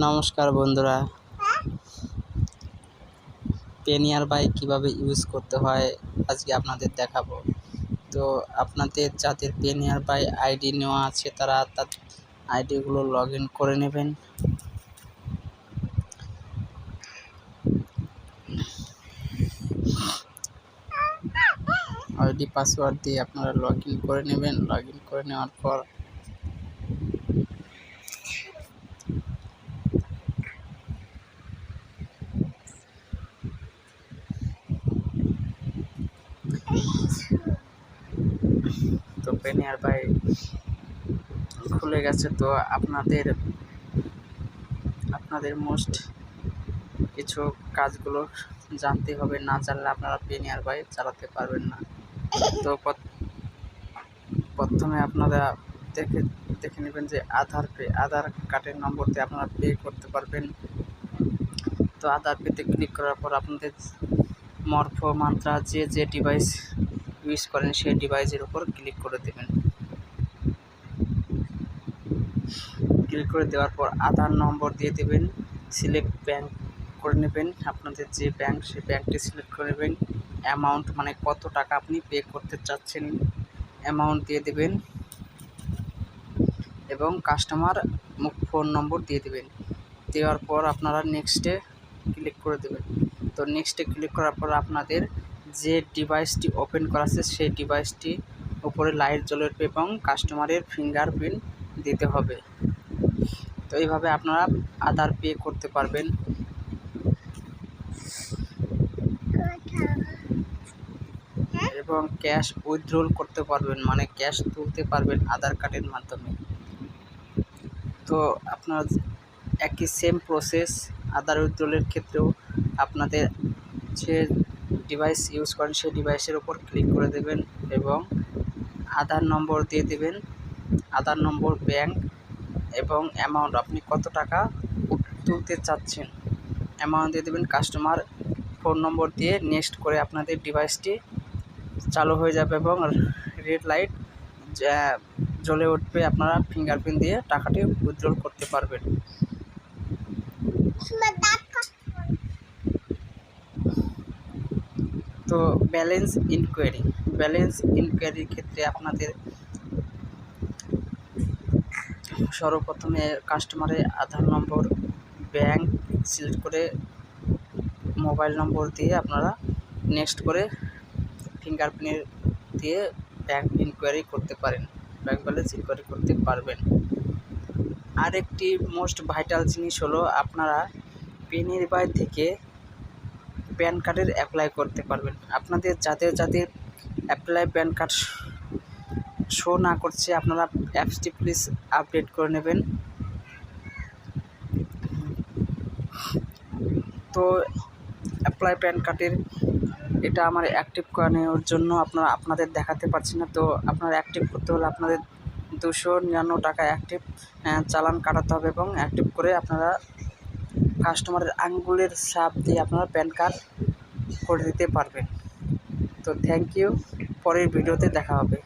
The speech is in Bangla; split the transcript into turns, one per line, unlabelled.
নমস্কার বন্ধুরা, পেনিয়ার বাইক কিভাবে ইউজ করতে হয় আজকে আপনাদের দেখাবো। তো আপনাদের যাদের পেনিয়ার বাই আইডি নেওয়া আছে তারা তার আইডিগুলো লগ ইন করে নেবেন। আইডি পাসওয়ার্ড দিয়ে আপনারা লগ ইন করে নেবেন। লগ ইন করে নেওয়ার পর তো পেনিয়ার বাই খুলে গেছে। তো আপনাদের মোস্ট কিছু কাজগুলো জানতে হবে, না জানলে আপনারা পেনিয়ার বাই চালাতে পারবেন না। তো প্রথমে আপনারা দেখে নেবেন যে আধার কার্ডের নম্বর দিয়ে আপনারা পে করতে পারবেন। তো আধার পেতে ক্লিক করার পর আপনাদের মরফো মান্ত্রা যে ডিভাইস ইউজ করেন সেই ডিভাইসের উপর ক্লিক করে দেবেন। ক্লিক করে দেওয়ার পর আধার নম্বর দিয়ে দেবেন। সিলেক্ট ব্যাংক করে নেবেন, আপনাদের যে ব্যাংক সেই ব্যাংকটি সিলেক্ট করে নেবেন। অ্যামাউন্ট মানে কত টাকা আপনি পে করতে চাচ্ছেন অ্যামাউন্ট দিয়ে দেবেন এবং কাস্টমার ফোন নম্বর দিয়ে দেবেন। দেওয়ার পর আপনারা নেক্সটে ক্লিক করে দেবেন। তো নেক্সটে ক্লিক করার পর আপনাদের যে ডিভাইসটি ওপেন করা আছে সেই ডিভাইসটি উপরে লাইট জ্বলে উঠবে এবং কাস্টমারের ফিঙ্গারপ্রিন্ট দিতে হবে। তো এইভাবে আপনারা আধার পে করতে পারবেন এবং ক্যাশ উইথড্রল করতে পারবেন, মানে ক্যাশ তুলতে পারবেন আধার কার্ডের মাধ্যমে। তো আপনার একই সেম প্রসেস আধার উইথড্রলের ক্ষেত্রেও আপনাদের যে ডিভাইস ইউজ করেন সেই ডিভাইসের উপর ক্লিক করে দেবেন এবং আধার নম্বর দিয়ে দেবেন। আধার নম্বর, ব্যাংক এবং অ্যামাউন্ট, আপনি কত টাকা তুলতে চাচ্ছেন অ্যামাউন্ট দিয়ে দেবেন। কাস্টমার ফোন নম্বর দিয়ে নেক্সট করে আপনাদের ডিভাইসটি চালু হয়ে যাবে এবং রেড লাইট জ্বলে উঠবে। আপনারা ফিঙ্গারপ্রিন্ট দিয়ে টাকাটি উইথড্রল করতে পারবেন। তো ব্যালেন্স ইনকোয়ারির ক্ষেত্রে আপনাদের সর্বপ্রথমে কাস্টমারের আধার নম্বর, ব্যাংক সিলেক্ট করে মোবাইল নম্বর দিয়ে আপনারা নেক্সট করে ফিঙ্গারপ্রিন্ট দিয়ে ব্যাংক ইনকোয়ারি করতে পারেন, ব্যাংক ব্যালেন্স ইনকোয়ারি করতে পারবেন। আরেকটি মোস্ট ভাইটাল জিনিস হলো আপনারা পেনিয়ার বাই থেকে প্যান কার্ডের অ্যাপ্লাই করতে পারবেন। আপনাদের যাদের অ্যাপ্লাই প্যান কার্ড শো না করছে আপনারা অ্যাপসটি প্লিজ আপডেট করে নেবেন। তো অ্যাপ্লাই প্যান কার্ডের এটা আমার অ্যাক্টিভ করানোর জন্য আপনাদের দেখাতে পারছি না। তো আপনারা অ্যাক্টিভ করতে হলে আপনাদের 299 টাকা অ্যাক্টিভ চালান কাটাতে হবে এবং অ্যাক্টিভ করে আপনারা কাস্টমারের আঙ্গুলের ছাপ দিয়ে আপনারা প্যান কার্ড করে দিতে পারবেন। তো থ্যাংক ইউ, পরের ভিডিওতে দেখা হবে।